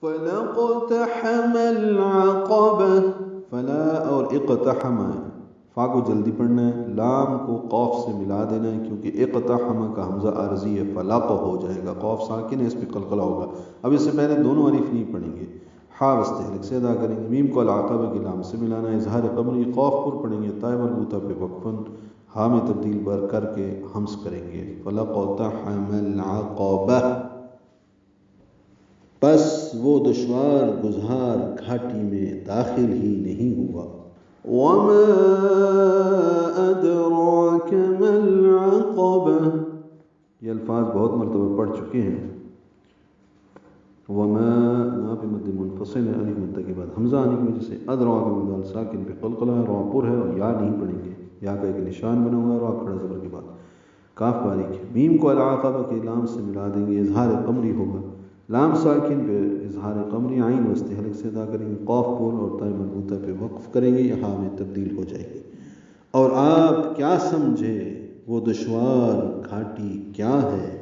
فَلَاقْتَحَمَ الْعَقَبَةَ، فلا اور اقتحم، فا کو جلدی پڑھنا ہے، لام کو قوف سے ملا دینا ہے کیونکہ اقتحم کا حمزہ عارضی ہے، فلاق ہو جائے گا، قوف ساکن ہے، اس پہ قلقلہ ہوگا۔ اب اس سے پہلے دونوں الف نہیں پڑھیں گے، ہا وستحلق سے ادا کریں گے، میم کو العقبہ کی لام سے ملانا ہے، اظہار قمری قوف پر پڑھیں گے، تائے مربوطہ پہ وقفن ہا میں تبدیل بر کر کے ہمس کریں گے، فَلَاقْتَحَمَ الْعَقَبَةَ، پس وہ دشوار گزار گھاٹی میں داخل ہی نہیں ہوا۔ وَمَا أَدْرَاكَ مَا الْعَقَبَةُ، یہ الفاظ بہت مرتبہ پڑھ چکے ہیں۔ وما نا پہ مد منفصل ہے، الف مدہ کے بعد حمزہ آنے کی وجہ سے، ادراک میں دال ساکن پہ قلقلہ ہے، را پر ہے اور یا نہیں پڑھیں گے، یا کا ایک نشان بنا ہوا ہے، را کھڑا زبر کے بعد، کاف باریک ہے، میم کو العقبہ کے لام سے ملا دیں گے، اظہار قمری ہوگا، لام ساکن پہ اظہار قمری، عین وستحلق سے ادا کریں گے، قاف پر اور تائے مربوطہ پہ وقف کریں گے، ہا میں تبدیل ہو جائے گی۔ اور آپ کیا سمجھے وہ دشوار گھاٹی کیا ہے؟